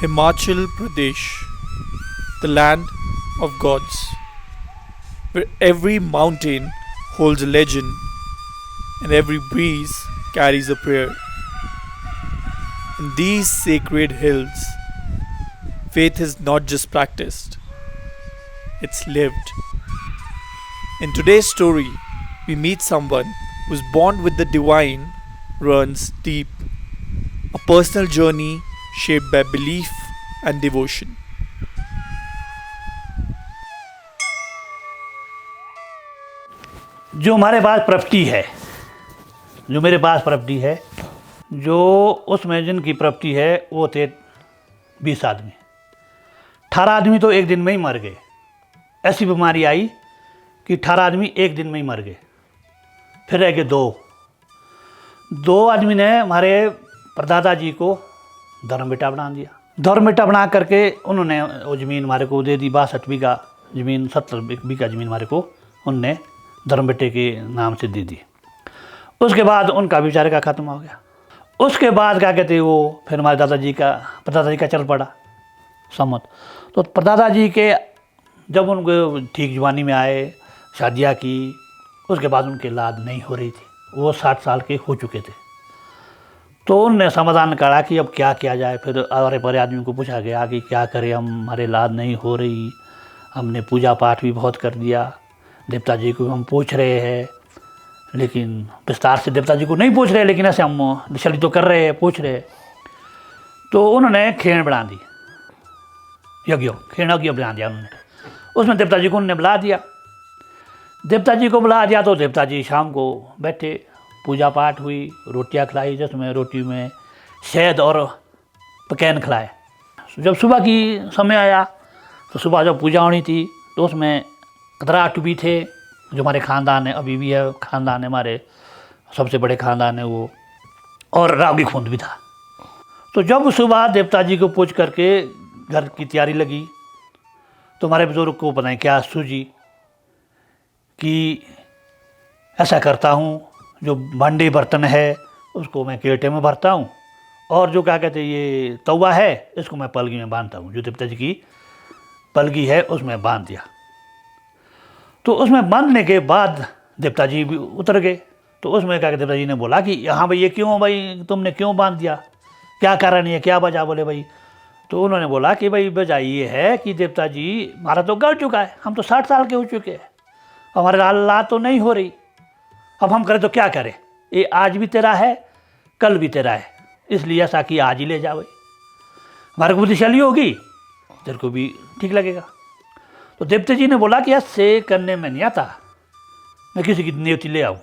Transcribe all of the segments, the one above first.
Himachal Pradesh, the land of gods, where every mountain holds a legend and every breeze carries a prayer. In these sacred hills, faith is not just practiced, it's lived. In today's story, we meet someone whose bond with the divine runs deep, a personal journey shaped by belief and devotion. जो हमारे पास property है, जो मेरे पास property है, जो उसमें जिनकी property है वो थे 20 आदमी। 18 आदमी तो एक दिन में ही मर गए। ऐसी बीमारी आई कि 18 आदमी एक दिन में ही मर गए। फिर रह गए दो आदमी ने हमारे परदादा जी को धर्म बेटा बना दिया। धर्म बेटा बना करके उन्होंने वो ज़मीन हमारे को दे दी। 62 बीघा ज़मीन, 70 बीघा ज़मीन हमारे को उनने धर्म बेटे के नाम से दे दी। उसके बाद उनका बेचारे का ख़त्म हो गया। उसके बाद क्या कहते वो फिर हमारे परदादा जी का चल पड़ा सम्मत। तो परदादा जी के जब उनको ठीक जवानी में आए, शादियाँ की, उसके बाद उनकी औलाद नहीं हो रही थी। वो 60 साल के हो चुके थे। तो उनने समाधान निकाला कि अब क्या किया जाए। फिर आरे परे आदमी को पूछा गया कि क्या करें, हमारे औलाद नहीं हो रही, हमने पूजा पाठ भी बहुत कर दिया, देवता जी को हम पूछ रहे हैं, लेकिन विस्तार से देवता जी को नहीं पूछ रहे, लेकिन ऐसे हम निशली तो कर रहे हैं, पूछ रहे हैं। तो उन्होंने खेण बना दी, खेण बना दिया उन्होंने। उसमें देवता जी को उन्होंने बुला दिया। देवता जी को बुला दिया तो देवता जी शाम को बैठे, पूजा पाठ हुई, रोटियां खिलाई, जिसमें रोटी में शहद और पकैन खिलाए। जब सुबह की समय आया तो सुबह जब पूजा होनी थी तो उसमें कतराट भी थे, जो हमारे ख़ानदान है, अभी भी है ख़ानदान है, हमारे सबसे बड़े ख़ानदान है वो, और रागी खूंद भी था। तो जब सुबह देवता जी को पूछ करके घर की तैयारी लगी तो हमारे बुजुर्ग को पता नहीं क्या सूझी कि ऐसा करता हूँ, जो भांडे बर्तन है उसको मैं केटे में भरता हूँ, और जो क्या कहते ये तवा है इसको मैं पलगी में बांधता हूँ। जो देवता जी की पलगी है उसमें बांध दिया। तो उसमें बांधने के बाद देवता जी भी उतर गए। तो उसमें क्या देवता जी ने बोला कि हाँ भाई, ये क्यों भाई तुमने क्यों बांध दिया, क्या कारण है, क्या वजह? बोले भाई, तो उन्होंने बोला कि भाई वजह ये है कि देवता जी हमारा तो गल चुका है, हम तो 60 साल के हो चुके हैं, हमारे औलाद तो नहीं हो रही, अब हम करें तो क्या करें? ये आज भी तेरा है, कल भी तेरा है, इसलिए ऐसा कि आज ही ले जा भाई, हमारे को बुद्धिशाली होगी, तेरे को भी ठीक लगेगा। तो देवता जी ने बोला कि ऐसे करने में नहीं आता, मैं किसी की नियुक्ति ले आऊँ,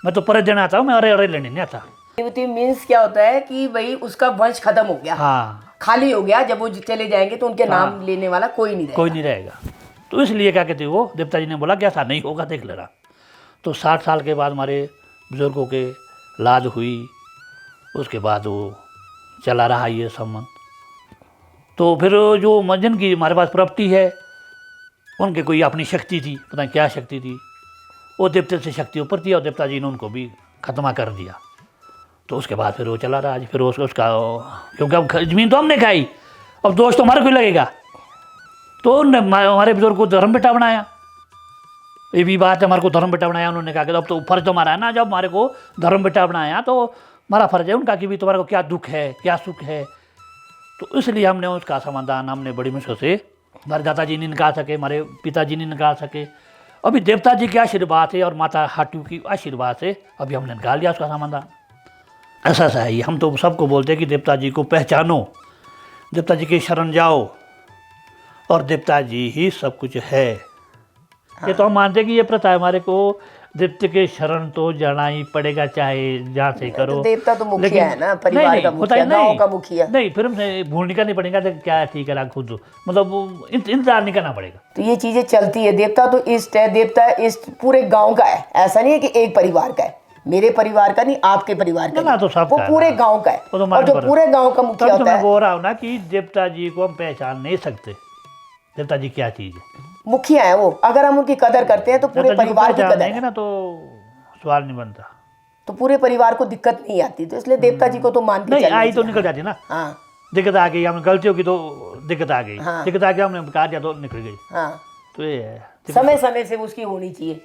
मैं तो पर देना आता हूँ, मैं अरे लेने नहीं आता। नियुक्ति मीन्स क्या होता है कि भाई उसका वंश खत्म हो गया, हाँ, खाली हो गया। जब वो चले जाएंगे तो उनके नाम लेने वाला कोई नहीं रहेगा। तो इसलिए क्या कहते वो देवता जी ने बोला कि ऐसा नहीं होगा, देख लेना। तो 60 साल के बाद हमारे बुजुर्गों के औलाद हुई, उसके बाद वो चला रहा ये संबंध। तो फिर जो मजन की हमारे पास प्रॉपर्टी है, उनके कोई अपनी शक्ति थी, पता नहीं क्या शक्ति थी, वो देवता से शक्ति ऊपर थी और देवता जी ने उनको भी खत्मा कर दिया। तो उसके बाद फिर वो चला रहा आज। फिर उसका क्योंकि अब ज़मीन तो हमने खाई, अब दोष तो हमारे को लगेगा। तो उन्होंने हमारे बुजुर्ग को धर्म बेटा बनाया। ये भी बात है, हमारे को धर्म बेटा बनाया। उन्होंने कहा कि अब तो फर्ज तो हमारा है ना, जब हमारे को धर्म बेटा बनाया तो हमारा फर्ज है उनका कि भी तुम्हारे को क्या दुख है, क्या सुख है। तो इसलिए हमने उसका समाधान हमने बड़ी मुश्किल से, हमारे दादाजी नहीं निकाल सके, हमारे पिताजी नहीं निकाल सके। अभी देवता जी के आशीर्वाद से और माता हाटू की आशीर्वाद से अभी हमने निकाल लिया उसका समाधान। ऐसा है ही। हम तो सबको बोलते हैं कि देवता जी को पहचानो, देवता जी की शरण जाओ, और देवता जी ही सब कुछ है। ये तो हम मानते हैं कि ये प्रथा है हमारे को, देवता के शरण तो जाना ही पड़ेगा, चाहे जहाँ से करो। तो देवता तो मुखिया है ना, परिवार का मुखिया, गांव का मुखिया। नहीं, फिर हमसे भूलने नहीं पड़ेगा तो क्या ठीक है, खुद मतलब इंतजार नहीं करना पड़ेगा। तो ये चीजें चलती है। देवता तो इष्ट है, देवता इष्ट पूरे गाँव का है, ऐसा नहीं है कि एक परिवार का है, मेरे परिवार का नहीं, आपके परिवार का ना, तो सब वो पूरे गाँव का है। और जो पूरे गाँव का मुखिया होता है, मैं बोल रहा हूँ ना कि देवता जी को हम पहचान नहीं सकते, देवता जी क्या चीज़ है, मुखिया है वो। अगर हम उनकी कदर करते हैं तो पूरे परिवार की कदर है ना, तो सवाल नहीं बनता, तो पूरे परिवार को दिक्कत नहीं आती। तो इसलिए देवता जी को तो मानते नहीं आई तो निकल जाती ना। हाँ, दिक्कत आ गई, हमने गलती होगी तो दिक्कत आ गई, हाँ। दिक्कत आ गई हमने बता दिया तो निकल गई। हाँ, तो ये है समय समय से उसकी होनी चाहिए।